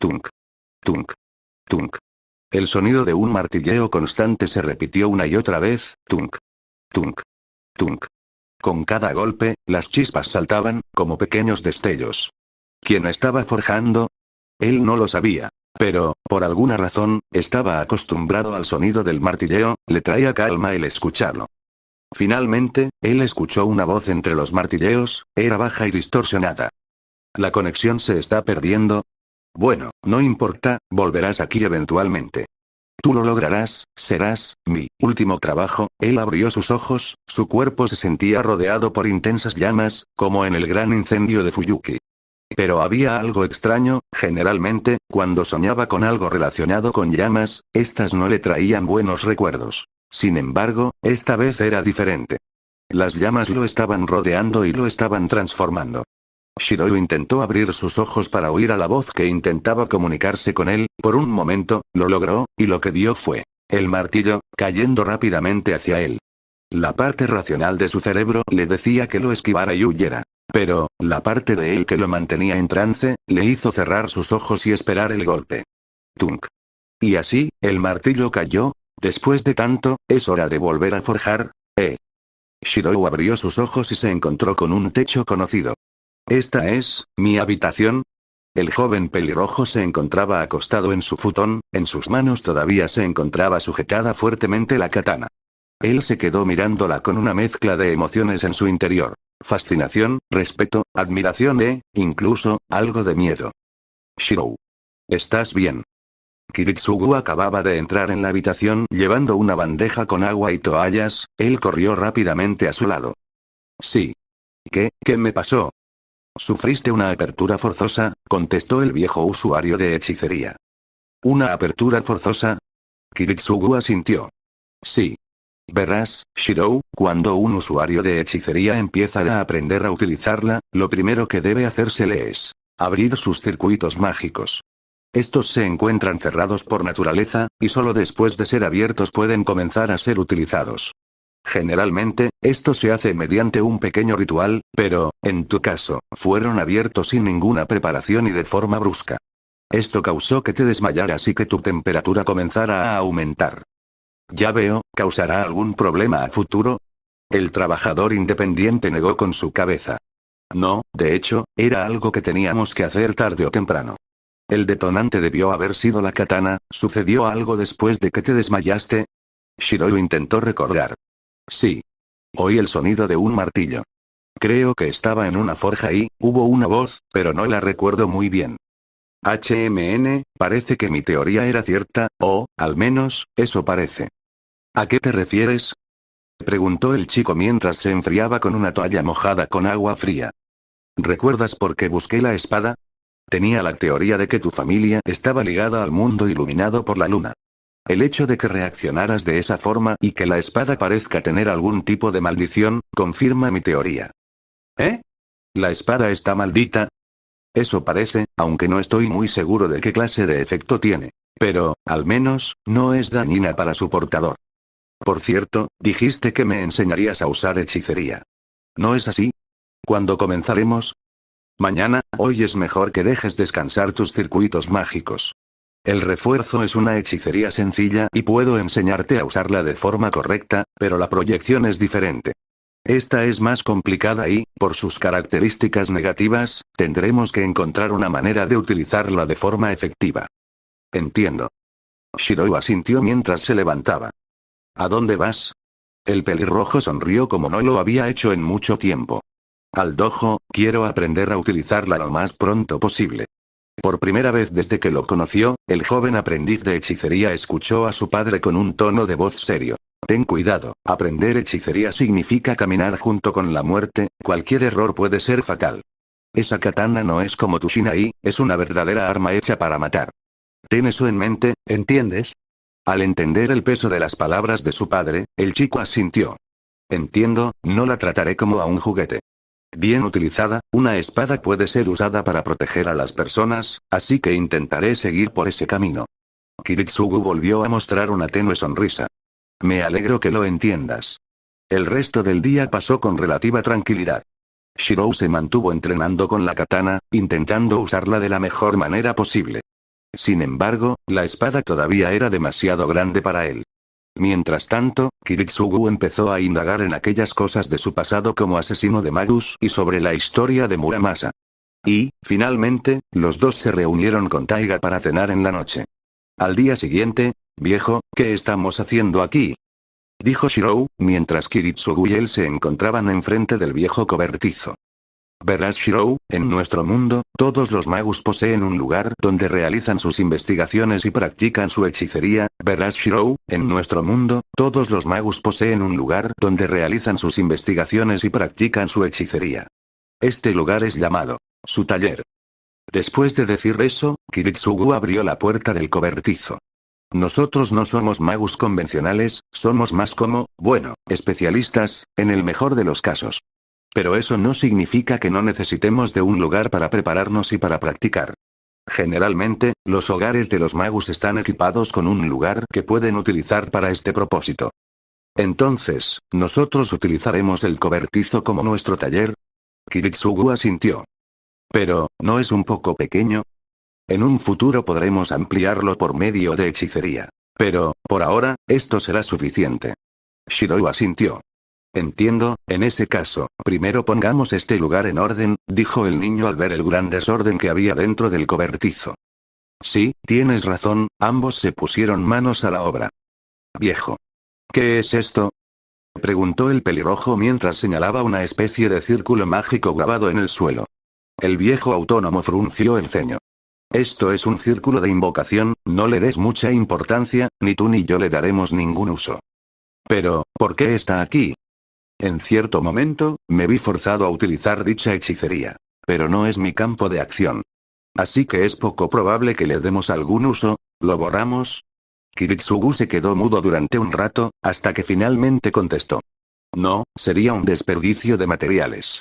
tunk, tunk, tunk. El sonido de un martilleo constante se repitió una y otra vez, tunk, tunk, tunk. Con cada golpe, las chispas saltaban, como pequeños destellos. ¿Quién estaba forjando? Él no lo sabía. Pero, por alguna razón, estaba acostumbrado al sonido del martilleo, le traía calma el escucharlo. Finalmente, él escuchó una voz entre los martilleos, era baja y distorsionada. ¿La conexión se está perdiendo? Bueno, no importa, volverás aquí eventualmente. Tú lo lograrás, serás mi último trabajo. Él abrió sus ojos, su cuerpo se sentía rodeado por intensas llamas, como en el gran incendio de Fuyuki. Pero había algo extraño, generalmente, cuando soñaba con algo relacionado con llamas, estas no le traían buenos recuerdos. Sin embargo, esta vez era diferente. Las llamas lo estaban rodeando y lo estaban transformando. Shirou intentó abrir sus ojos para oír a la voz que intentaba comunicarse con él, por un momento, lo logró, y lo que vio fue el martillo, cayendo rápidamente hacia él. La parte racional de su cerebro le decía que lo esquivara y huyera. Pero, la parte de él que lo mantenía en trance, le hizo cerrar sus ojos y esperar el golpe. Tunk. Y así, el martillo cayó. Después de tanto, ¿es hora de volver a forjar? Shirou abrió sus ojos y se encontró con un techo conocido. ¿Esta es mi habitación? El joven pelirrojo se encontraba acostado en su futón, en sus manos todavía se encontraba sujetada fuertemente la katana. Él se quedó mirándola con una mezcla de emociones en su interior. Fascinación, respeto, admiración e, incluso, algo de miedo. Shirou. ¿Estás bien? Kiritsugu acababa de entrar en la habitación llevando una bandeja con agua y toallas, él corrió rápidamente a su lado. Sí. ¿Qué me pasó? Sufriste una apertura forzosa, contestó el viejo usuario de hechicería. ¿Una apertura forzosa? Kiritsugu asintió. Sí. Verás, Shirou, cuando un usuario de hechicería empieza a aprender a utilizarla, lo primero que debe hacérsele es abrir sus circuitos mágicos. Estos se encuentran cerrados por naturaleza, y solo después de ser abiertos pueden comenzar a ser utilizados. Generalmente, esto se hace mediante un pequeño ritual, pero, en tu caso, fueron abiertos sin ninguna preparación y de forma brusca. Esto causó que te desmayaras y que tu temperatura comenzara a aumentar. Ya veo, ¿causará algún problema a futuro? El trabajador independiente negó con su cabeza. No, de hecho, era algo que teníamos que hacer tarde o temprano. El detonante debió haber sido la katana. ¿Sucedió algo después de que te desmayaste? Shirou intentó recordar. Sí. Oí el sonido de un martillo. Creo que estaba en una forja y hubo una voz, pero no la recuerdo muy bien. Parece que mi teoría era cierta, o, al menos, eso parece. ¿A qué te refieres? Preguntó el chico mientras se enfriaba con una toalla mojada con agua fría. ¿Recuerdas por qué busqué la espada? Tenía la teoría de que tu familia estaba ligada al mundo iluminado por la luna. El hecho de que reaccionaras de esa forma y que la espada parezca tener algún tipo de maldición, confirma mi teoría. ¿La espada está maldita? Eso parece, aunque no estoy muy seguro de qué clase de efecto tiene. Pero, al menos, no es dañina para su portador. Por cierto, dijiste que me enseñarías a usar hechicería. ¿No es así? ¿Cuándo comenzaremos? Mañana. Hoy es mejor que dejes descansar tus circuitos mágicos. El refuerzo es una hechicería sencilla y puedo enseñarte a usarla de forma correcta, pero la proyección es diferente. Esta es más complicada y, por sus características negativas, tendremos que encontrar una manera de utilizarla de forma efectiva. Entiendo. Shirou asintió mientras se levantaba. ¿A dónde vas? El pelirrojo sonrió como no lo había hecho en mucho tiempo. Al dojo, quiero aprender a utilizarla lo más pronto posible. Por primera vez desde que lo conoció, el joven aprendiz de hechicería escuchó a su padre con un tono de voz serio. Ten cuidado, aprender hechicería significa caminar junto con la muerte, cualquier error puede ser fatal. Esa katana no es como tu shinai, es una verdadera arma hecha para matar. Ten eso en mente, ¿entiendes? Al entender el peso de las palabras de su padre, el chico asintió. Entiendo, no la trataré como a un juguete. Bien utilizada, una espada puede ser usada para proteger a las personas, así que intentaré seguir por ese camino. Kiritsugu volvió a mostrar una tenue sonrisa. Me alegro que lo entiendas. El resto del día pasó con relativa tranquilidad. Shirou se mantuvo entrenando con la katana, intentando usarla de la mejor manera posible. Sin embargo, la espada todavía era demasiado grande para él. Mientras tanto, Kiritsugu empezó a indagar en aquellas cosas de su pasado como asesino de magus y sobre la historia de Muramasa. Y, finalmente, los dos se reunieron con Taiga para cenar en la noche. Al día siguiente, viejo, ¿qué estamos haciendo aquí?, dijo Shirou, mientras Kiritsugu y él se encontraban enfrente del viejo cobertizo. Verás Shirou, en nuestro mundo, todos los magus poseen un lugar donde realizan sus investigaciones y practican su hechicería. Verás Shirou, en nuestro mundo, todos los magus poseen un lugar donde realizan sus investigaciones y practican su hechicería. Este lugar es llamado su taller. Después de decir eso, Kiritsugu abrió la puerta del cobertizo. Nosotros no somos magus convencionales, somos más como, bueno, especialistas, en el mejor de los casos. Pero eso no significa que no necesitemos de un lugar para prepararnos y para practicar. Generalmente, los hogares de los magus están equipados con un lugar que pueden utilizar para este propósito. Entonces, ¿nosotros utilizaremos el cobertizo como nuestro taller? Kiritsugu asintió. Pero, ¿no es un poco pequeño? En un futuro podremos ampliarlo por medio de hechicería. Pero, por ahora, esto será suficiente. Shirou asintió. Entiendo, en ese caso, primero pongamos este lugar en orden, dijo el niño al ver el gran desorden que había dentro del cobertizo. Sí, tienes razón, ambos se pusieron manos a la obra. Viejo. ¿Qué es esto?, preguntó el pelirrojo mientras señalaba una especie de círculo mágico grabado en el suelo. El viejo autónomo frunció el ceño. Esto es un círculo de invocación, no le des mucha importancia, ni tú ni yo le daremos ningún uso. Pero, ¿por qué está aquí? En cierto momento, me vi forzado a utilizar dicha hechicería. Pero no es mi campo de acción. Así que es poco probable que le demos algún uso. ¿Lo borramos? Kiritsugu se quedó mudo durante un rato, hasta que finalmente contestó. No, sería un desperdicio de materiales.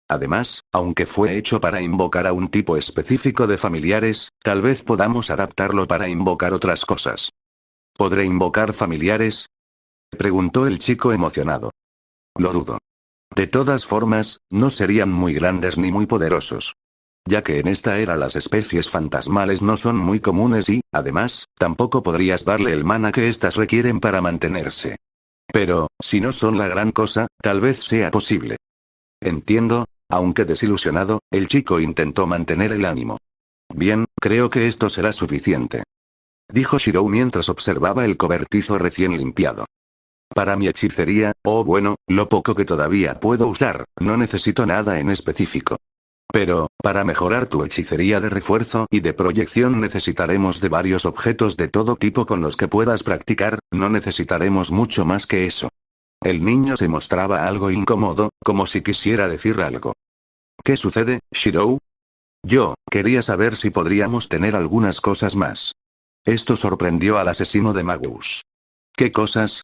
Además, aunque fue hecho para invocar a un tipo específico de familiares, tal vez podamos adaptarlo para invocar otras cosas. ¿Podré invocar familiares?, preguntó el chico emocionado. Lo dudo. De todas formas, no serían muy grandes ni muy poderosos. Ya que en esta era las especies fantasmales no son muy comunes y, además, tampoco podrías darle el mana que éstas requieren para mantenerse. Pero, si no son la gran cosa, tal vez sea posible. Entiendo, aunque desilusionado, el chico intentó mantener el ánimo. Bien, creo que esto será suficiente, dijo Shirou mientras observaba el cobertizo recién limpiado. Para mi hechicería, oh bueno, lo poco que todavía puedo usar, no necesito nada en específico. Pero, para mejorar tu hechicería de refuerzo y de proyección necesitaremos de varios objetos de todo tipo con los que puedas practicar, no necesitaremos mucho más que eso. El niño se mostraba algo incómodo, como si quisiera decir algo. ¿Qué sucede, Shirou? Yo, quería saber si podríamos tener algunas cosas más. Esto sorprendió al asesino de magus. ¿Qué cosas?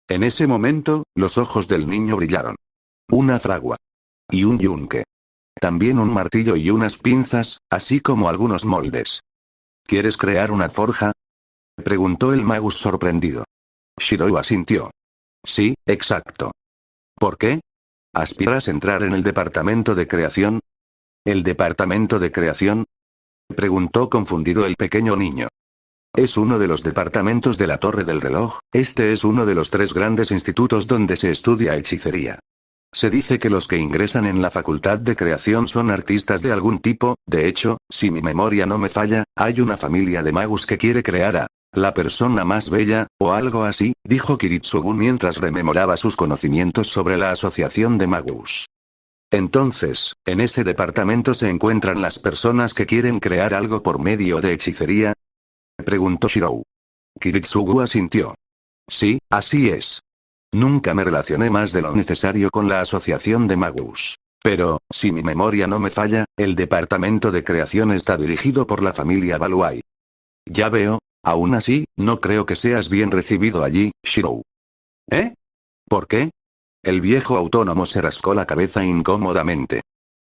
En ese momento, los ojos del niño brillaron. Una fragua. Y un yunque. También un martillo y unas pinzas, así como algunos moldes. ¿Quieres crear una forja?, preguntó el magus sorprendido. Shirou asintió. Sí, exacto. ¿Por qué? ¿Aspiras a entrar en el departamento de creación? ¿El departamento de creación?, preguntó confundido el pequeño niño. Es uno de los departamentos de la Torre del Reloj, este es uno de los 3 grandes institutos donde se estudia hechicería. Se dice que los que ingresan en la facultad de creación son artistas de algún tipo, de hecho, si mi memoria no me falla, hay una familia de magus que quiere crear a la persona más bella, o algo así, dijo Kiritsugu mientras rememoraba sus conocimientos sobre la asociación de magus. Entonces, ¿en ese departamento se encuentran las personas que quieren crear algo por medio de hechicería?, preguntó Shirou. Kiritsugu asintió. Sí, así es. Nunca me relacioné más de lo necesario con la asociación de magus. Pero, si mi memoria no me falla, el departamento de creación está dirigido por la familia Baluai. Ya veo, aún así, no creo que seas bien recibido allí, Shirou. ¿Eh? ¿Por qué? El viejo autónomo se rascó la cabeza incómodamente.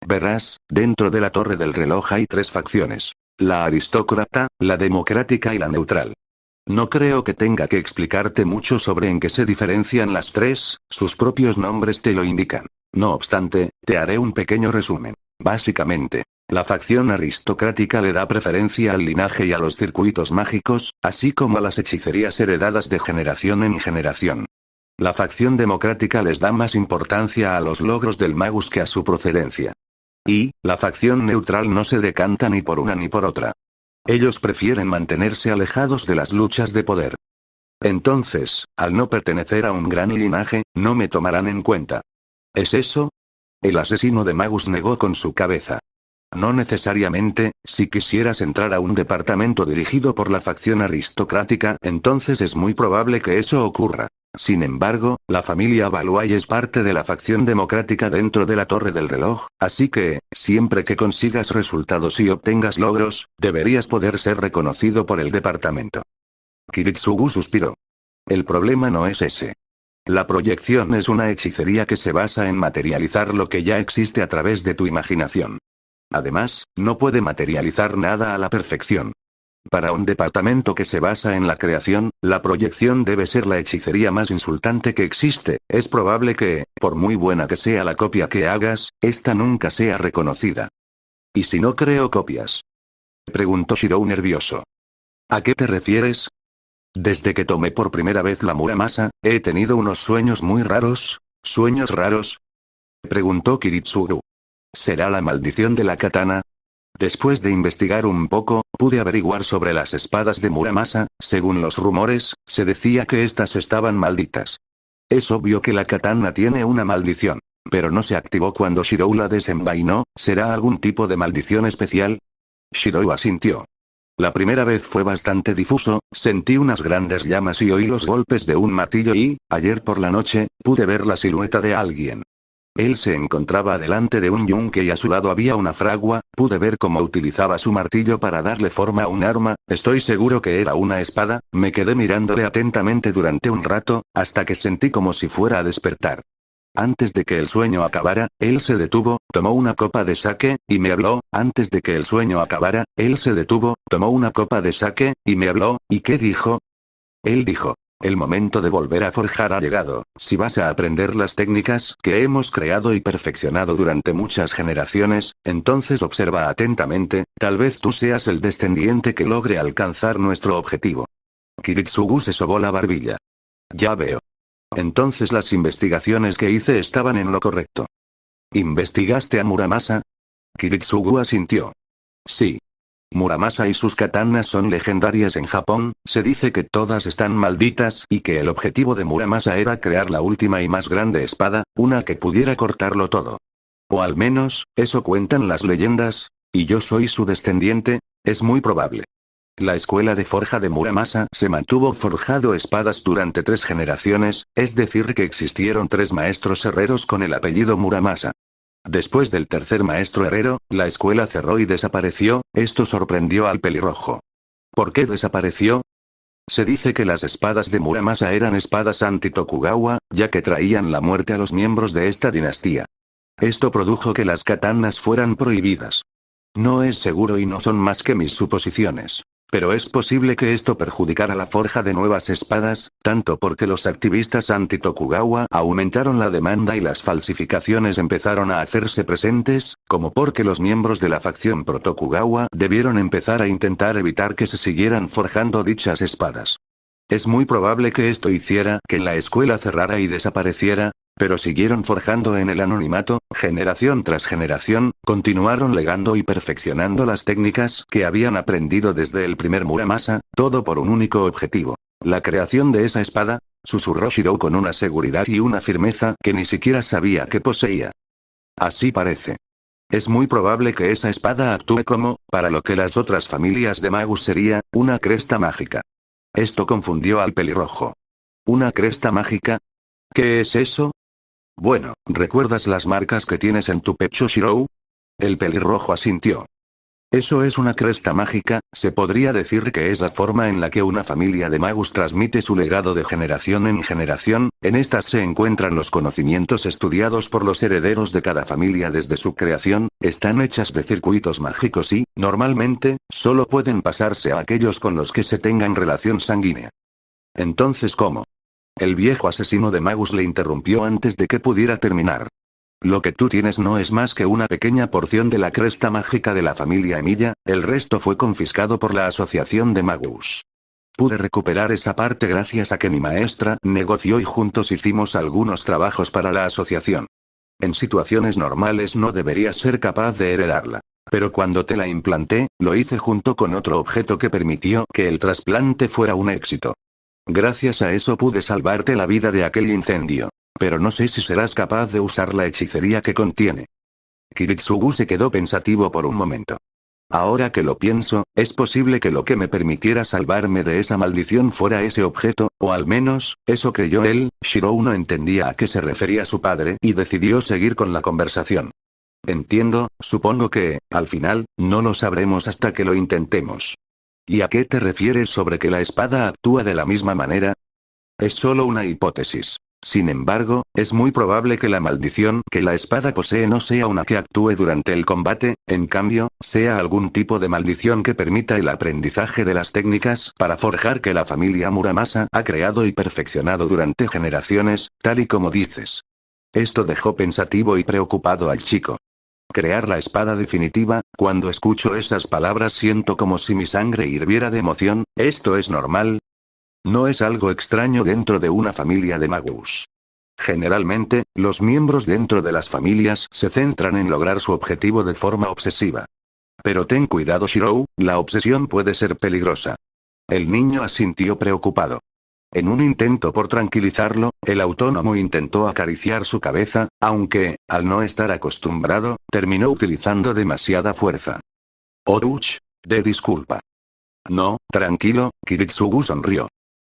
Verás, dentro de la Torre del Reloj hay 3 facciones. La aristócrata, la democrática y la neutral. No creo que tenga que explicarte mucho sobre en qué se diferencian las 3, sus propios nombres te lo indican. No obstante, te haré un pequeño resumen. Básicamente, La facción aristocrática le da preferencia al linaje y a los circuitos mágicos, así como a las hechicerías heredadas de generación en generación. La facción democrática les da más importancia a los logros del magus que a su procedencia. Y, la facción neutral no se decanta ni por una ni por otra. Ellos prefieren mantenerse alejados de las luchas de poder. Entonces, al no pertenecer a un gran linaje, no me tomarán en cuenta. ¿Es eso? El asesino de magus negó con su cabeza. No necesariamente, si quisieras entrar a un departamento dirigido por la facción aristocrática, entonces es muy probable que eso ocurra. Sin embargo, la familia Valois es parte de la facción democrática dentro de la Torre del Reloj, así que, siempre que consigas resultados y obtengas logros, deberías poder ser reconocido por el departamento. Kiritsugu suspiró. El problema no es ese. La proyección es una hechicería que se basa en materializar lo que ya existe a través de tu imaginación. Además, no puede materializar nada a la perfección. Para un departamento que se basa en la creación, la proyección debe ser la hechicería más insultante que existe. Es probable que, por muy buena que sea la copia que hagas, esta nunca sea reconocida. ¿Y si no creo copias? Preguntó Shirou nervioso. ¿A qué te refieres? Desde que tomé por primera vez la Muramasa, he tenido unos sueños muy raros. ¿Sueños raros? Preguntó Kiritsugu. ¿Será la maldición de la katana? Después de investigar un poco, pude averiguar sobre las espadas de Muramasa. Según los rumores, se decía que estas estaban malditas. Es obvio que la katana tiene una maldición. Pero no se activó cuando Shirou la desenvainó. ¿Será algún tipo de maldición especial? Shirou asintió. La primera vez fue bastante difuso, sentí unas grandes llamas y oí los golpes de un martillo y, ayer por la noche, pude ver la silueta de alguien. Él se encontraba delante de un yunque y a su lado había una fragua, pude ver cómo utilizaba su martillo para darle forma a un arma, estoy seguro que era una espada, me quedé mirándole atentamente durante un rato, hasta que sentí como si fuera a despertar. Antes de que el sueño acabara, él se detuvo, tomó una copa de sake, y me habló, antes de que el sueño acabara, él se detuvo, tomó una copa de sake, y me habló, ¿y qué dijo? Él dijo. El momento de volver a forjar ha llegado. Si vas a aprender las técnicas que hemos creado y perfeccionado durante muchas generaciones, entonces observa atentamente, tal vez tú seas el descendiente que logre alcanzar nuestro objetivo. Kiritsugu se sobó la barbilla. Ya veo. Entonces las investigaciones que hice estaban en lo correcto. ¿Investigaste a Muramasa? Kiritsugu asintió. Sí. Muramasa y sus katanas son legendarias en Japón, se dice que todas están malditas y que el objetivo de Muramasa era crear la última y más grande espada, una que pudiera cortarlo todo. O al menos, eso cuentan las leyendas, y yo soy su descendiente, es muy probable. La escuela de forja de Muramasa se mantuvo forjado espadas durante 3 generaciones, es decir que existieron 3 maestros herreros con el apellido Muramasa. Después del tercer maestro herrero, la escuela cerró y desapareció, esto sorprendió al pelirrojo. ¿Por qué desapareció? Se dice que las espadas de Muramasa eran espadas anti-Tokugawa, ya que traían la muerte a los miembros de esta dinastía. Esto produjo que las katanas fueran prohibidas. No es seguro y no son más que mis suposiciones. Pero es posible que esto perjudicara la forja de nuevas espadas, tanto porque los activistas anti-Tokugawa aumentaron la demanda y las falsificaciones empezaron a hacerse presentes, como porque los miembros de la facción pro-Tokugawa debieron empezar a intentar evitar que se siguieran forjando dichas espadas. Es muy probable que esto hiciera que la escuela cerrara y desapareciera, pero siguieron forjando en el anonimato, generación tras generación, continuaron legando y perfeccionando las técnicas que habían aprendido desde el primer Muramasa, todo por un único objetivo. La creación de esa espada, susurró Shirou con una seguridad y una firmeza que ni siquiera sabía que poseía. Así parece. Es muy probable que esa espada actúe como, para lo que las otras familias de magus sería, una cresta mágica. Esto confundió al pelirrojo. ¿Una cresta mágica? ¿Qué es eso? Bueno, ¿recuerdas las marcas que tienes en tu pecho, Shirou? El pelirrojo asintió. Eso es una cresta mágica, se podría decir que es la forma en la que una familia de magus transmite su legado de generación en generación, en estas se encuentran los conocimientos estudiados por los herederos de cada familia desde su creación, están hechas de circuitos mágicos y, normalmente, solo pueden pasarse a aquellos con los que se tengan relación sanguínea. Entonces, ¿cómo? El viejo asesino de magus le interrumpió antes de que pudiera terminar. Lo que tú tienes no es más que una pequeña porción de la cresta mágica de la familia Emilia, el resto fue confiscado por la Asociación de Magus. Pude recuperar esa parte gracias a que mi maestra negoció y juntos hicimos algunos trabajos para la asociación. En situaciones normales no deberías ser capaz de heredarla. Pero cuando te la implanté, lo hice junto con otro objeto que permitió que el trasplante fuera un éxito. Gracias a eso pude salvarte la vida de aquel incendio. Pero no sé si serás capaz de usar la hechicería que contiene. Kiritsugu se quedó pensativo por un momento. Ahora que lo pienso, es posible que lo que me permitiera salvarme de esa maldición fuera ese objeto, o al menos, eso creyó él. Shirou no entendía a qué se refería su padre y decidió seguir con la conversación. Entiendo, supongo que, al final, no lo sabremos hasta que lo intentemos. ¿Y a qué te refieres sobre que la espada actúa de la misma manera? Es solo una hipótesis. Sin embargo, es muy probable que la maldición que la espada posee no sea una que actúe durante el combate, en cambio, sea algún tipo de maldición que permita el aprendizaje de las técnicas para forjar que la familia Muramasa ha creado y perfeccionado durante generaciones, tal y como dices. Esto dejó pensativo y preocupado al chico. Crear la espada definitiva, cuando escucho esas palabras siento como si mi sangre hirviera de emoción. ¿Esto es normal? No es algo extraño dentro de una familia de magus. Generalmente, los miembros dentro de las familias se centran en lograr su objetivo de forma obsesiva. Pero ten cuidado Shirou, la obsesión puede ser peligrosa. El niño asintió preocupado. En un intento por tranquilizarlo, el autónomo intentó acariciar su cabeza, aunque, al no estar acostumbrado, terminó utilizando demasiada fuerza. Oruch, de disculpa. No, tranquilo, Kiritsugu sonrió.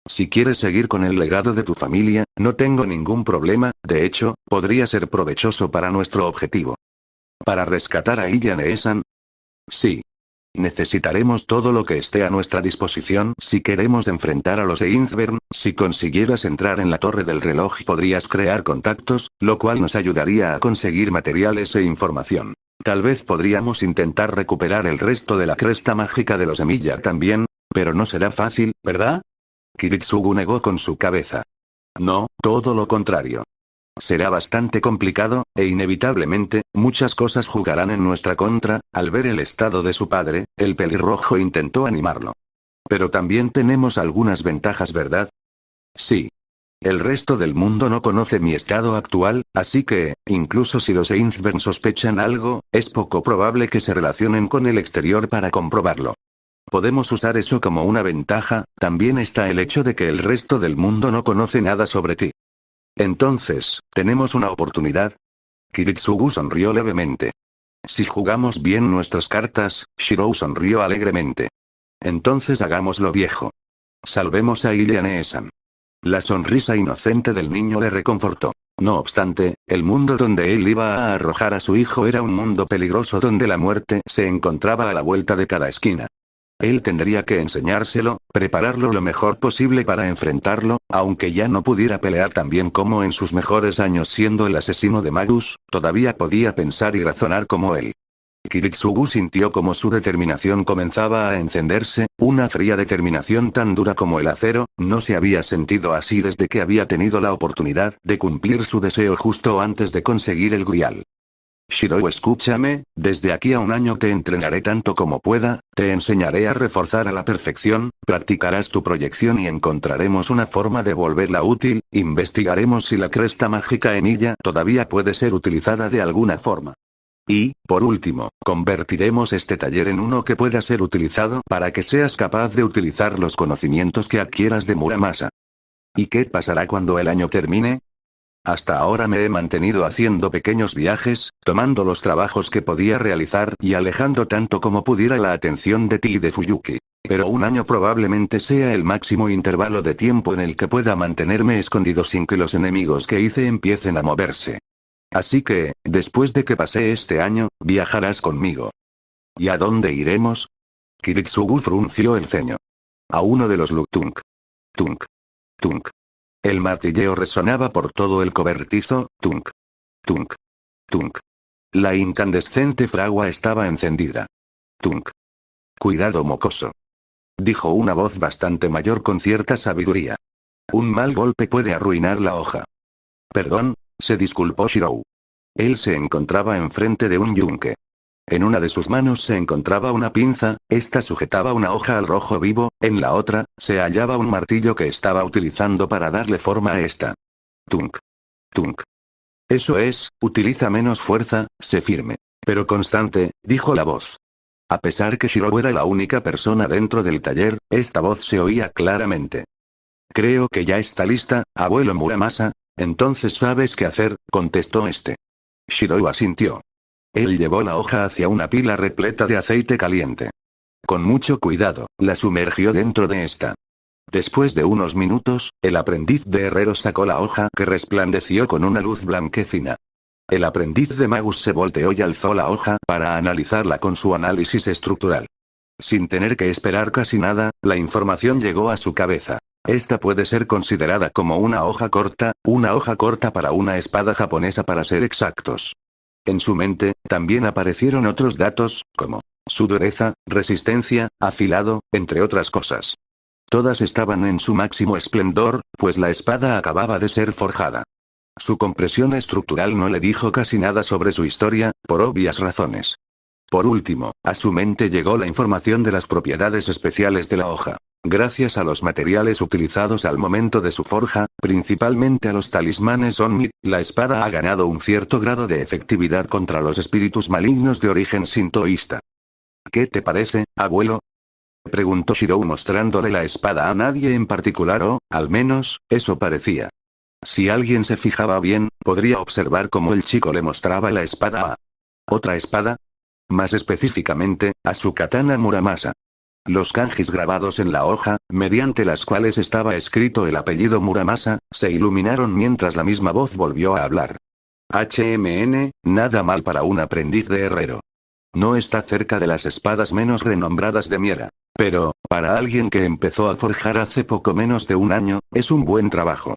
Si quieres seguir con el legado de tu familia, no tengo ningún problema, de hecho, podría ser provechoso para nuestro objetivo. ¿Para rescatar a Ilya-Neesan? Sí. Necesitaremos todo lo que esté a nuestra disposición si queremos enfrentar a los Einzbern. Si consiguieras entrar en la torre del reloj podrías crear contactos, lo cual nos ayudaría a conseguir materiales e información. Tal vez podríamos intentar recuperar el resto de la cresta mágica de los Emilia también, pero no será fácil, ¿verdad? Kiritsugu negó con su cabeza. No, todo lo contrario. Será bastante complicado, e inevitablemente, muchas cosas jugarán en nuestra contra. Al ver el estado de su padre, el pelirrojo intentó animarlo. Pero también tenemos algunas ventajas, ¿verdad? Sí. El resto del mundo no conoce mi estado actual, así que, incluso si los Einzbern sospechan algo, es poco probable que se relacionen con el exterior para comprobarlo. Podemos usar eso como una ventaja. También está el hecho de que el resto del mundo no conoce nada sobre ti. Entonces, ¿tenemos una oportunidad? Kiritsugu sonrió levemente. Si jugamos bien nuestras cartas, Shirou sonrió alegremente. Entonces hagámoslo viejo. Salvemos a Ilya-Neesan. La sonrisa inocente del niño le reconfortó. No obstante, el mundo donde él iba a arrojar a su hijo era un mundo peligroso donde la muerte se encontraba a la vuelta de cada esquina. Él tendría que enseñárselo, prepararlo lo mejor posible para enfrentarlo, aunque ya no pudiera pelear tan bien como en sus mejores años siendo el asesino de Magus, todavía podía pensar y razonar como él. Kiritsugu sintió como su determinación comenzaba a encenderse, una fría determinación tan dura como el acero. No se había sentido así desde que había tenido la oportunidad de cumplir su deseo justo antes de conseguir el Grial. Shirou, escúchame, desde aquí a un año te entrenaré tanto como pueda, te enseñaré a reforzar a la perfección, practicarás tu proyección y encontraremos una forma de volverla útil. Investigaremos si la cresta mágica en ella todavía puede ser utilizada de alguna forma. Y, por último, convertiremos este taller en uno que pueda ser utilizado para que seas capaz de utilizar los conocimientos que adquieras de Muramasa. ¿Y qué pasará cuando el año termine? Hasta ahora me he mantenido haciendo pequeños viajes, tomando los trabajos que podía realizar y alejando tanto como pudiera la atención de ti y de Fuyuki. Pero un año probablemente sea el máximo intervalo de tiempo en el que pueda mantenerme escondido sin que los enemigos que hice empiecen a moverse. Así que, después de que pase este año, viajarás conmigo. ¿Y a dónde iremos? Kiritsugu frunció el ceño. A uno de los Luktunk. Tunk. Tunk. El martilleo resonaba por todo el cobertizo. Tunk. Tunk. Tunk. La incandescente fragua estaba encendida. Tunk. Cuidado, mocoso. Dijo una voz bastante mayor con cierta sabiduría. Un mal golpe puede arruinar la hoja. Perdón, se disculpó Shirou. Él se encontraba enfrente de un yunque. En una de sus manos se encontraba una pinza, esta sujetaba una hoja al rojo vivo, en la otra, se hallaba un martillo que estaba utilizando para darle forma a esta. Tunk. Tunk. Eso es, utiliza menos fuerza, sé firme. Pero constante, dijo la voz. A pesar que Shirou era la única persona dentro del taller, esta voz se oía claramente. Creo que ya está lista, abuelo Muramasa. Entonces sabes qué hacer, contestó este. Shirou asintió. Él llevó la hoja hacia una pila repleta de aceite caliente. Con mucho cuidado, la sumergió dentro de esta. Después de unos minutos, el aprendiz de herrero sacó la hoja que resplandeció con una luz blanquecina. El aprendiz de Magus se volteó y alzó la hoja para analizarla con su análisis estructural. Sin tener que esperar casi nada, la información llegó a su cabeza. Esta puede ser considerada como una hoja corta para una espada japonesa para ser exactos. En su mente, también aparecieron otros datos, como su dureza, resistencia, afilado, entre otras cosas. Todas estaban en su máximo esplendor, pues la espada acababa de ser forjada. Su compresión estructural no le dijo casi nada sobre su historia, por obvias razones. Por último, a su mente llegó la información de las propiedades especiales de la hoja. Gracias a los materiales utilizados al momento de su forja, principalmente a los talismanes Onmi, la espada ha ganado un cierto grado de efectividad contra los espíritus malignos de origen sintoísta. ¿Qué te parece, abuelo? Preguntó Shirou mostrándole la espada a nadie en particular o, al menos, eso parecía. Si alguien se fijaba bien, podría observar cómo el chico le mostraba la espada a otra espada. Más específicamente, a su katana Muramasa. Los kanjis grabados en la hoja, mediante las cuales estaba escrito el apellido Muramasa, se iluminaron mientras la misma voz volvió a hablar. Nada mal para un aprendiz de herrero. No está cerca de las espadas menos renombradas de Miera. Pero, para alguien que empezó a forjar hace poco menos de un año, es un buen trabajo.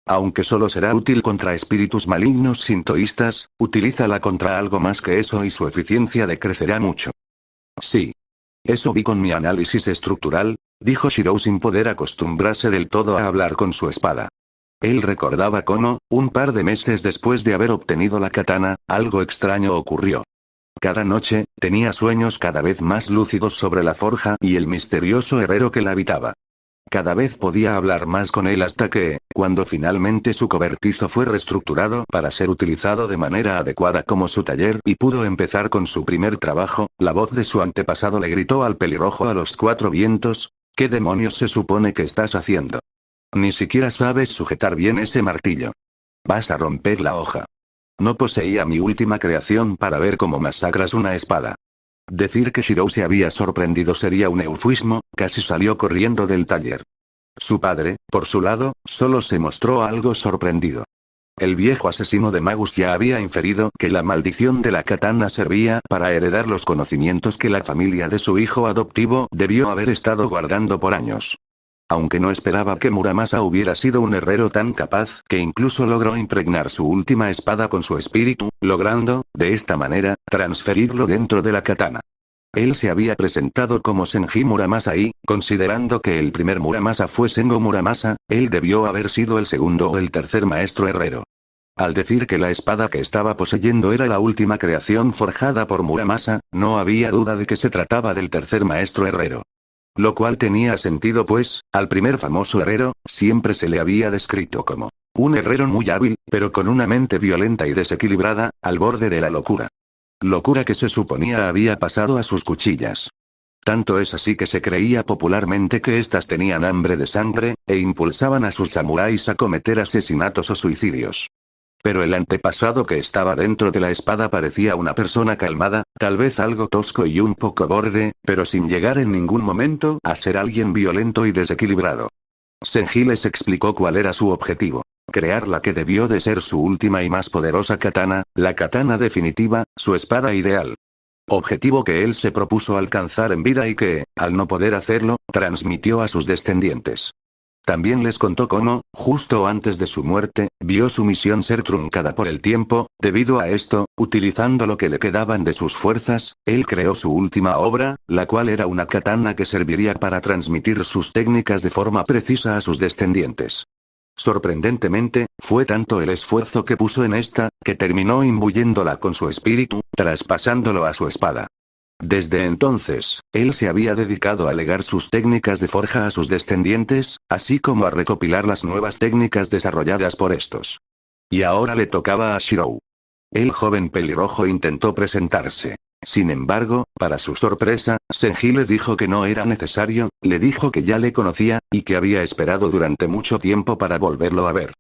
Aunque solo será útil contra espíritus malignos sintoístas, utilízala contra algo más que eso y su eficiencia decrecerá mucho. Sí. Eso vi con mi análisis estructural, dijo Shirou sin poder acostumbrarse del todo a hablar con su espada. Él recordaba cómo, un par de meses después de haber obtenido la katana, algo extraño ocurrió. Cada noche, tenía sueños cada vez más lúcidos sobre la forja y el misterioso herrero que la habitaba. Cada vez podía hablar más con él hasta que, cuando finalmente su cobertizo fue reestructurado para ser utilizado de manera adecuada como su taller y pudo empezar con su primer trabajo, la voz de su antepasado le gritó al pelirrojo a los cuatro vientos: ¿qué demonios se supone que estás haciendo? Ni siquiera sabes sujetar bien ese martillo. Vas a romper la hoja. No poseía mi última creación para ver cómo masacras una espada. Decir que Shirou se había sorprendido sería un eufemismo, casi salió corriendo del taller. Su padre, por su lado, solo se mostró algo sorprendido. El viejo asesino de Magus ya había inferido que la maldición de la katana servía para heredar los conocimientos que la familia de su hijo adoptivo debió haber estado guardando por años. Aunque no esperaba que Muramasa hubiera sido un herrero tan capaz que incluso logró impregnar su última espada con su espíritu, logrando, de esta manera, transferirlo dentro de la katana. Él se había presentado como Senji Muramasa y, considerando que el primer Muramasa fue Sengo Muramasa, él debió haber sido el segundo o el tercer maestro herrero. Al decir que la espada que estaba poseyendo era la última creación forjada por Muramasa, no había duda de que se trataba del tercer maestro herrero. Lo cual tenía sentido pues, al primer famoso herrero, siempre se le había descrito como un herrero muy hábil, pero con una mente violenta y desequilibrada, al borde de la locura. Locura que se suponía había pasado a sus cuchillas. Tanto es así que se creía popularmente que éstas tenían hambre de sangre, e impulsaban a sus samuráis a cometer asesinatos o suicidios. Pero el antepasado que estaba dentro de la espada parecía una persona calmada, tal vez algo tosco y un poco borde, pero sin llegar en ningún momento a ser alguien violento y desequilibrado. Senji les explicó cuál era su objetivo. Crear la que debió de ser su última y más poderosa katana, la katana definitiva, su espada ideal. Objetivo que él se propuso alcanzar en vida y que, al no poder hacerlo, transmitió a sus descendientes. También les contó cómo, justo antes de su muerte, vio su misión ser truncada por el tiempo. Debido a esto, utilizando lo que le quedaban de sus fuerzas, él creó su última obra, la cual era una katana que serviría para transmitir sus técnicas de forma precisa a sus descendientes. Sorprendentemente, fue tanto el esfuerzo que puso en esta, que terminó imbuyéndola con su espíritu, traspasándolo a su espada. Desde entonces, él se había dedicado a legar sus técnicas de forja a sus descendientes, así como a recopilar las nuevas técnicas desarrolladas por estos. Y ahora le tocaba a Shirou. El joven pelirrojo intentó presentarse. Sin embargo, para su sorpresa, Senji le dijo que no era necesario, le dijo que ya le conocía, y que había esperado durante mucho tiempo para volverlo a ver.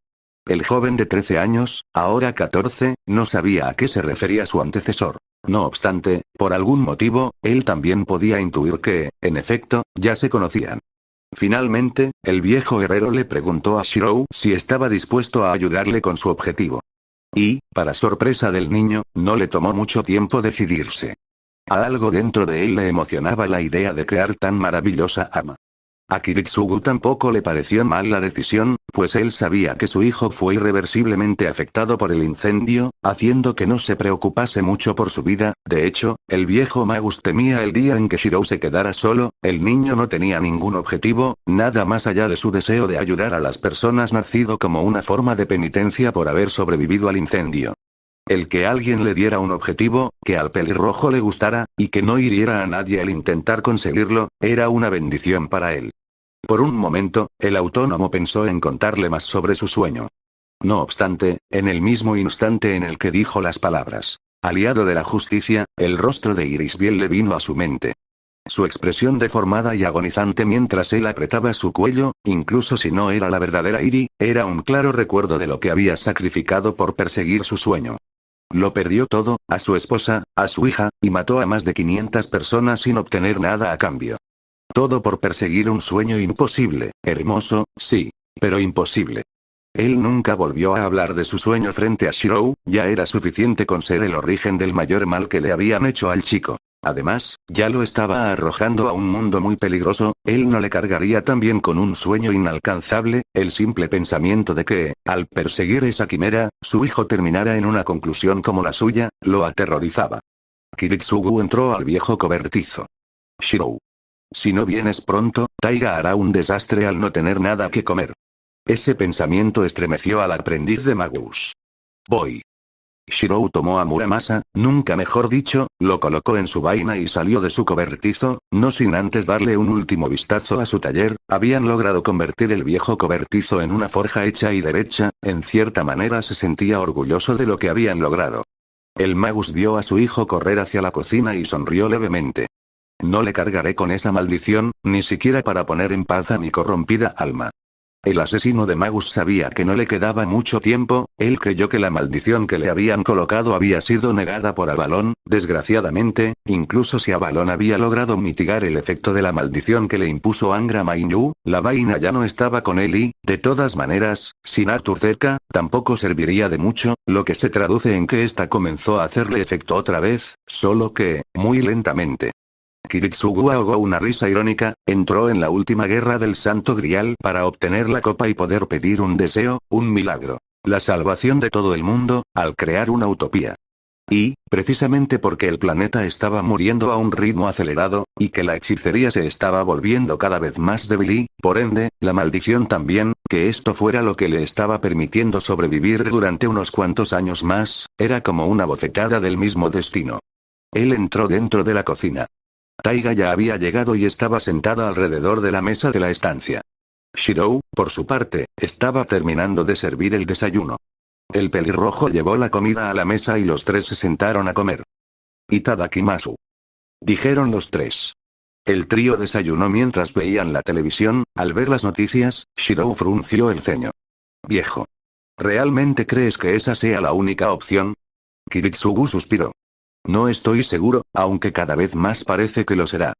El joven de 13 años, ahora 14, no sabía a qué se refería su antecesor. No obstante, por algún motivo, él también podía intuir que, en efecto, ya se conocían. Finalmente, el viejo herrero le preguntó a Shirou si estaba dispuesto a ayudarle con su objetivo. Y, para sorpresa del niño, no le tomó mucho tiempo decidirse. A algo dentro de él le emocionaba la idea de crear tan maravillosa ama. A Kiritsugu tampoco le pareció mal la decisión, pues él sabía que su hijo fue irreversiblemente afectado por el incendio, haciendo que no se preocupase mucho por su vida. De hecho, el viejo Magus temía el día en que Shirou se quedara solo. El niño no tenía ningún objetivo, nada más allá de su deseo de ayudar a las personas, nacido como una forma de penitencia por haber sobrevivido al incendio. El que alguien le diera un objetivo, que al pelirrojo le gustara, y que no hiriera a nadie al intentar conseguirlo, era una bendición para él. Por un momento, el autónomo pensó en contarle más sobre su sueño. No obstante, en el mismo instante en el que dijo las palabras, aliado de la justicia, el rostro de Irisbiel le vino a su mente. Su expresión deformada y agonizante mientras él apretaba su cuello, incluso si no era la verdadera Iri, era un claro recuerdo de lo que había sacrificado por perseguir su sueño. Lo perdió todo, a su esposa, a su hija, y mató a más de 500 personas sin obtener nada a cambio. Todo por perseguir un sueño imposible, hermoso, sí, pero imposible. Él nunca volvió a hablar de su sueño frente a Shirou, ya era suficiente con ser el origen del mayor mal que le habían hecho al chico. Además, ya lo estaba arrojando a un mundo muy peligroso, él no le cargaría también con un sueño inalcanzable. El simple pensamiento de que, al perseguir esa quimera, su hijo terminara en una conclusión como la suya, lo aterrorizaba. Kiritsugu entró al viejo cobertizo. Shirou. Si no vienes pronto, Taiga hará un desastre al no tener nada que comer. Ese pensamiento estremeció al aprendiz de Magus. Voy. Shirou tomó a Muramasa, nunca mejor dicho, lo colocó en su vaina y salió de su cobertizo, no sin antes darle un último vistazo a su taller. Habían logrado convertir el viejo cobertizo en una forja hecha y derecha, en cierta manera se sentía orgulloso de lo que habían logrado. El Magus vio a su hijo correr hacia la cocina y sonrió levemente. No le cargaré con esa maldición, ni siquiera para poner en paz a mi corrompida alma. El asesino de Magus sabía que no le quedaba mucho tiempo, él creyó que la maldición que le habían colocado había sido negada por Avalon. Desgraciadamente, incluso si Avalon había logrado mitigar el efecto de la maldición que le impuso Angra Mainyu, la vaina ya no estaba con él y, de todas maneras, sin Arthur cerca, tampoco serviría de mucho, lo que se traduce en que esta comenzó a hacerle efecto otra vez, solo que, muy lentamente. Kiritsugu ahogó una risa irónica, entró en la última guerra del Santo Grial para obtener la copa y poder pedir un deseo, un milagro. La salvación de todo el mundo, al crear una utopía. Y, precisamente porque el planeta estaba muriendo a un ritmo acelerado, y que la hechicería se estaba volviendo cada vez más débil y, por ende, la maldición también, que esto fuera lo que le estaba permitiendo sobrevivir durante unos cuantos años más, era como una bofetada del mismo destino. Él entró dentro de la cocina. Taiga ya había llegado y estaba sentada alrededor de la mesa de la estancia. Shirou, por su parte, estaba terminando de servir el desayuno. El pelirrojo llevó la comida a la mesa y los tres se sentaron a comer. Itadakimasu. Dijeron los tres. El trío desayunó mientras veían la televisión. Al ver las noticias, Shirou frunció el ceño. Viejo. ¿Realmente crees que esa sea la única opción? Kiritsugu suspiró. No estoy seguro, aunque cada vez más parece que lo será.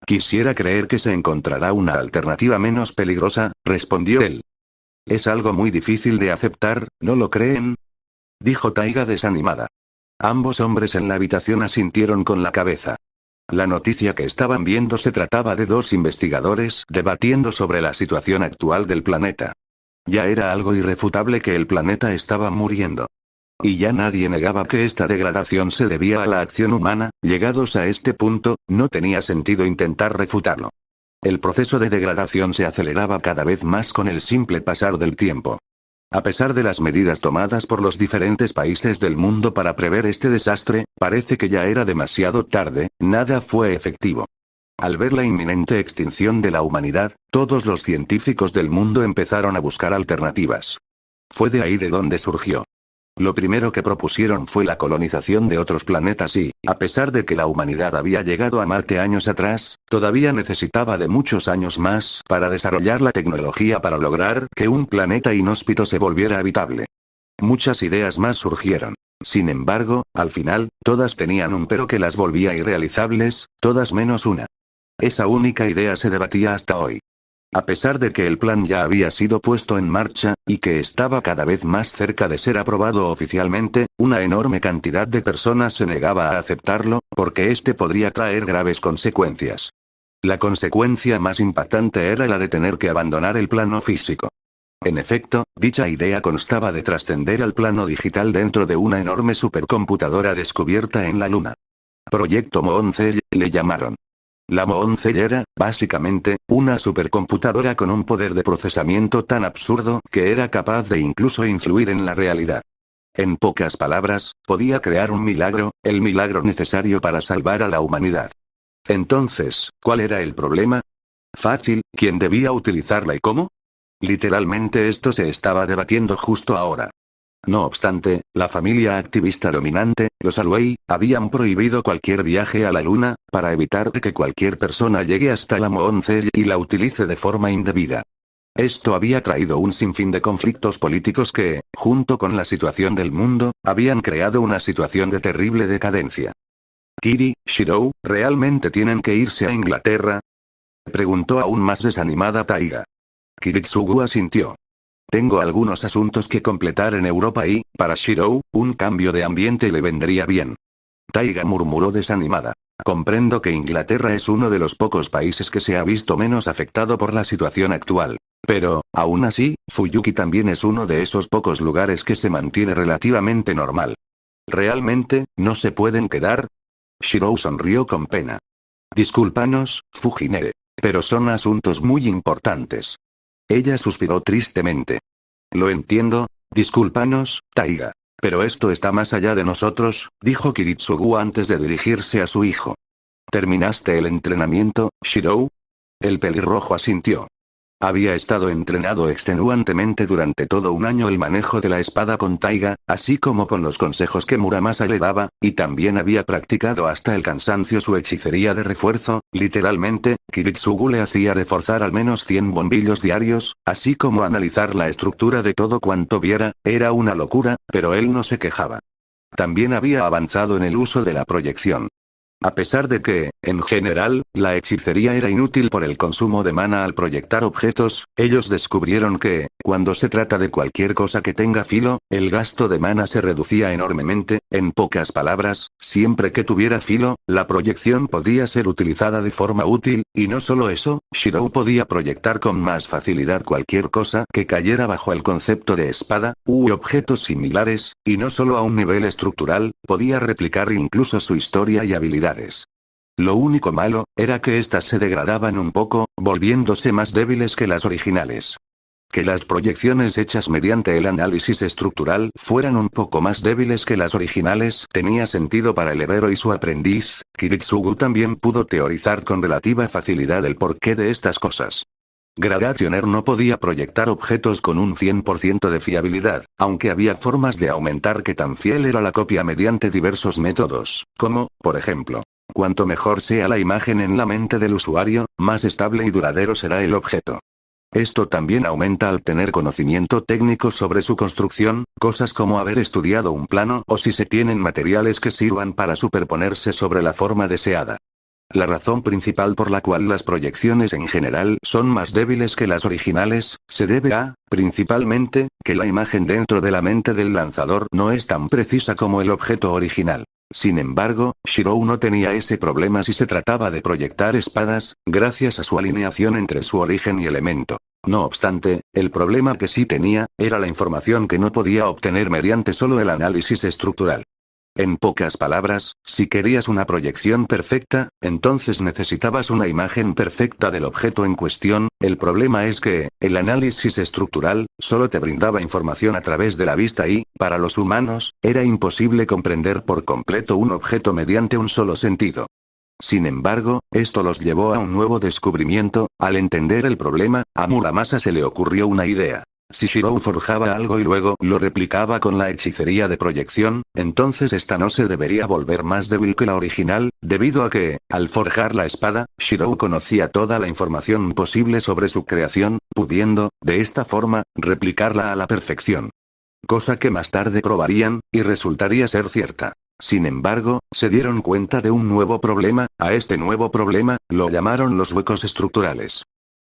Quisiera creer que se encontrará una alternativa menos peligrosa, respondió él. Es algo muy difícil de aceptar, ¿no lo creen? Dijo Taiga desanimada. Ambos hombres en la habitación asintieron con la cabeza. La noticia que estaban viendo se trataba de dos investigadores debatiendo sobre la situación actual del planeta. Ya era algo irrefutable que el planeta estaba muriendo. Y ya nadie negaba que esta degradación se debía a la acción humana. Llegados a este punto, no tenía sentido intentar refutarlo. El proceso de degradación se aceleraba cada vez más con el simple pasar del tiempo. A pesar de las medidas tomadas por los diferentes países del mundo para prever este desastre, parece que ya era demasiado tarde, nada fue efectivo. Al ver la inminente extinción de la humanidad, todos los científicos del mundo empezaron a buscar alternativas. Fue de ahí de donde surgió. Lo primero que propusieron fue la colonización de otros planetas y, a pesar de que la humanidad había llegado a Marte años atrás, todavía necesitaba de muchos años más para desarrollar la tecnología para lograr que un planeta inhóspito se volviera habitable. Muchas ideas más surgieron. Sin embargo, al final, todas tenían un pero que las volvía irrealizables, todas menos una. Esa única idea se debatía hasta hoy. A pesar de que el plan ya había sido puesto en marcha, y que estaba cada vez más cerca de ser aprobado oficialmente, una enorme cantidad de personas se negaba a aceptarlo, porque este podría traer graves consecuencias. La consecuencia más impactante era la de tener que abandonar el plano físico. En efecto, dicha idea constaba de trascender al plano digital dentro de una enorme supercomputadora descubierta en la Luna. Proyecto Mooncell, le llamaron. La Mooncell era, básicamente, una supercomputadora con un poder de procesamiento tan absurdo que era capaz de incluso influir en la realidad. En pocas palabras, podía crear un milagro, el milagro necesario para salvar a la humanidad. Entonces, ¿cuál era el problema? Fácil, ¿quién debía utilizarla y cómo? Literalmente esto se estaba debatiendo justo ahora. No obstante, la familia activista dominante, los Alway, habían prohibido cualquier viaje a la Luna, para evitar que cualquier persona llegue hasta la Mooncell y la utilice de forma indebida. Esto había traído un sinfín de conflictos políticos que, junto con la situación del mundo, habían creado una situación de terrible decadencia. Kiri, Shirou, ¿realmente tienen que irse a Inglaterra? Preguntó aún más desanimada Taiga. Kiritsugu asintió. Tengo algunos asuntos que completar en Europa y, para Shirou, un cambio de ambiente le vendría bien. Taiga murmuró desanimada. Comprendo que Inglaterra es uno de los pocos países que se ha visto menos afectado por la situación actual. Pero, aún así, Fuyuki también es uno de esos pocos lugares que se mantiene relativamente normal. ¿Realmente, no se pueden quedar? Shirou sonrió con pena. Discúlpanos, Fujinere. Pero son asuntos muy importantes. Ella suspiró tristemente. Lo entiendo, discúlpanos, Taiga. Pero esto está más allá de nosotros, dijo Kiritsugu antes de dirigirse a su hijo. ¿Terminaste el entrenamiento, Shirou? El pelirrojo asintió. Había estado entrenado extenuantemente durante todo un año el manejo de la espada con Taiga, así como con los consejos que Muramasa le daba, y también había practicado hasta el cansancio su hechicería de refuerzo. Literalmente, Kiritsugu le hacía reforzar al menos 100 bombillos diarios, así como analizar la estructura de todo cuanto viera. Era una locura, pero él no se quejaba. También había avanzado en el uso de la proyección. A pesar de que, en general, la hechicería era inútil por el consumo de mana al proyectar objetos, ellos descubrieron que, cuando se trata de cualquier cosa que tenga filo, el gasto de mana se reducía enormemente. En pocas palabras, siempre que tuviera filo, la proyección podía ser utilizada de forma útil, y no solo eso, Shirou podía proyectar con más facilidad cualquier cosa que cayera bajo el concepto de espada, u objetos similares, y no solo a un nivel estructural, podía replicar incluso su historia y habilidades. Lo único malo, era que éstas se degradaban un poco, volviéndose más débiles que las originales. Que las proyecciones hechas mediante el análisis estructural fueran un poco más débiles que las originales tenía sentido para el herrero y su aprendiz. Kiritsugu también pudo teorizar con relativa facilidad el porqué de estas cosas. Gradationer no podía proyectar objetos con un 100% de fiabilidad, aunque había formas de aumentar qué tan fiel era la copia mediante diversos métodos, como, por ejemplo, cuanto mejor sea la imagen en la mente del usuario, más estable y duradero será el objeto. Esto también aumenta al tener conocimiento técnico sobre su construcción, cosas como haber estudiado un plano o si se tienen materiales que sirvan para superponerse sobre la forma deseada. La razón principal por la cual las proyecciones en general son más débiles que las originales, se debe a, principalmente, que la imagen dentro de la mente del lanzador no es tan precisa como el objeto original. Sin embargo, Shirou no tenía ese problema si se trataba de proyectar espadas, gracias a su alineación entre su origen y elemento. No obstante, el problema que sí tenía, era la información que no podía obtener mediante solo el análisis estructural. En pocas palabras, si querías una proyección perfecta, entonces necesitabas una imagen perfecta del objeto en cuestión. El problema es que, el análisis estructural, solo te brindaba información a través de la vista y, para los humanos, era imposible comprender por completo un objeto mediante un solo sentido. Sin embargo, esto los llevó a un nuevo descubrimiento. Al entender el problema, a Muramasa se le ocurrió una idea. Si Shirou forjaba algo y luego lo replicaba con la hechicería de proyección, entonces esta no se debería volver más débil que la original, debido a que, al forjar la espada, Shirou conocía toda la información posible sobre su creación, pudiendo, de esta forma, replicarla a la perfección. Cosa que más tarde probarían, y resultaría ser cierta. Sin embargo, se dieron cuenta de un nuevo problema. A este nuevo problema, lo llamaron los huecos estructurales.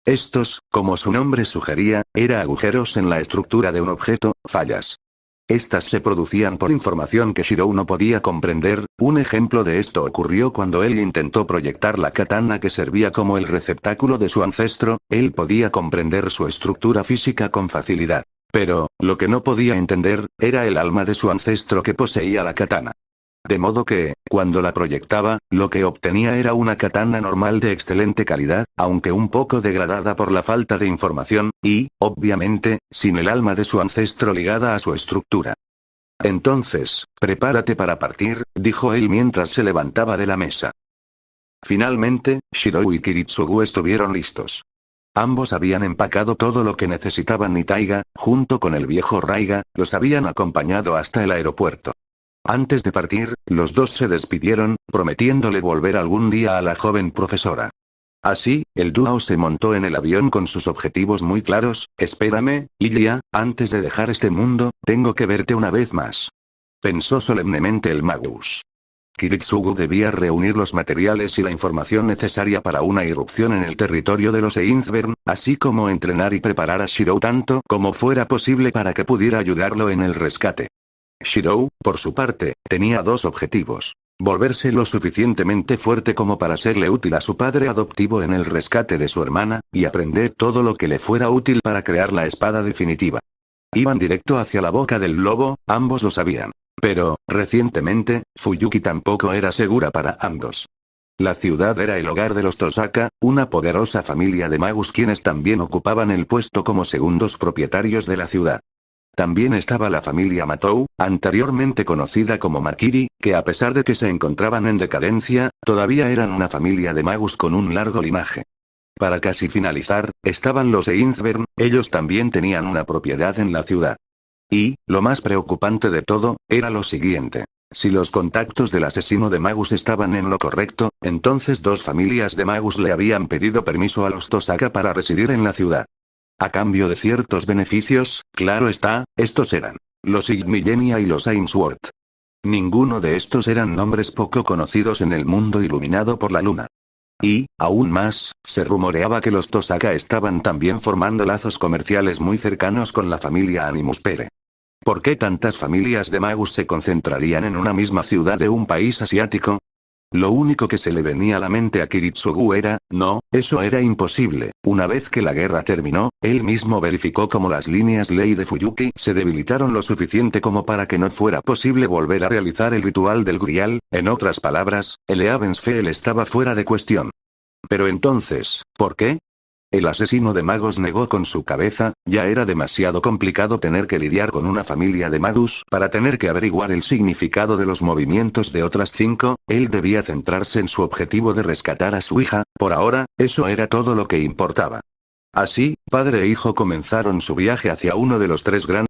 Estos, como su nombre sugería, eran agujeros en la estructura de un objeto, fallas. Estas se producían por información que Shirou no podía comprender. Un ejemplo de esto ocurrió cuando él intentó proyectar la katana que servía como el receptáculo de su ancestro. Él podía comprender su estructura física con facilidad. Pero, lo que no podía entender, era el alma de su ancestro que poseía la katana. De modo que, cuando la proyectaba, lo que obtenía era una katana normal de excelente calidad, aunque un poco degradada por la falta de información, y, obviamente, sin el alma de su ancestro ligada a su estructura. Entonces, prepárate para partir, dijo él mientras se levantaba de la mesa. Finalmente, Shirou y Kiritsugu estuvieron listos. Ambos habían empacado todo lo que necesitaban y Taiga, junto con el viejo Raiga, los habían acompañado hasta el aeropuerto. Antes de partir, los dos se despidieron, prometiéndole volver algún día a la joven profesora. Así, el dúo se montó en el avión con sus objetivos muy claros. Espérame, Ilya, antes de dejar este mundo, tengo que verte una vez más. Pensó solemnemente el Magus. Kiritsugu debía reunir los materiales y la información necesaria para una irrupción en el territorio de los Einzbern, así como entrenar y preparar a Shirou tanto como fuera posible para que pudiera ayudarlo en el rescate. Shirou, por su parte, tenía dos objetivos. Volverse lo suficientemente fuerte como para serle útil a su padre adoptivo en el rescate de su hermana, y aprender todo lo que le fuera útil para crear la espada definitiva. Iban directo hacia la boca del lobo, ambos lo sabían. Pero, recientemente, Fuyuki tampoco era segura para ambos. La ciudad era el hogar de los Tosaka, una poderosa familia de magus quienes también ocupaban el puesto como segundos propietarios de la ciudad. También estaba la familia Matou, anteriormente conocida como Makiri, que a pesar de que se encontraban en decadencia, todavía eran una familia de magus con un largo linaje. Para casi finalizar, estaban los Einzbern, ellos también tenían una propiedad en la ciudad. Y, lo más preocupante de todo, era lo siguiente. Si los contactos del asesino de magus estaban en lo correcto, entonces dos familias de magus le habían pedido permiso a los Tosaka para residir en la ciudad. A cambio de ciertos beneficios, claro está, estos eran los Igmillenia y los Ainsworth. Ninguno de estos eran nombres poco conocidos en el mundo iluminado por la luna. Y, aún más, se rumoreaba que los Tosaka estaban también formando lazos comerciales muy cercanos con la familia Animuspere. ¿Por qué tantas familias de magus se concentrarían en una misma ciudad de un país asiático? Lo único que se le venía a la mente a Kiritsugu era, no, eso era imposible. Una vez que la guerra terminó, él mismo verificó cómo las líneas ley de Fuyuki se debilitaron lo suficiente como para que no fuera posible volver a realizar el ritual del Grial. En otras palabras, el Eavensfell estaba fuera de cuestión. Pero entonces, ¿por qué? El asesino de magos negó con su cabeza. Ya era demasiado complicado tener que lidiar con una familia de magus para tener que averiguar el significado de los movimientos de otras 5, él debía centrarse en su objetivo de rescatar a su hija. Por ahora, eso era todo lo que importaba. Así, padre e hijo comenzaron su viaje hacia uno de los 3 grandes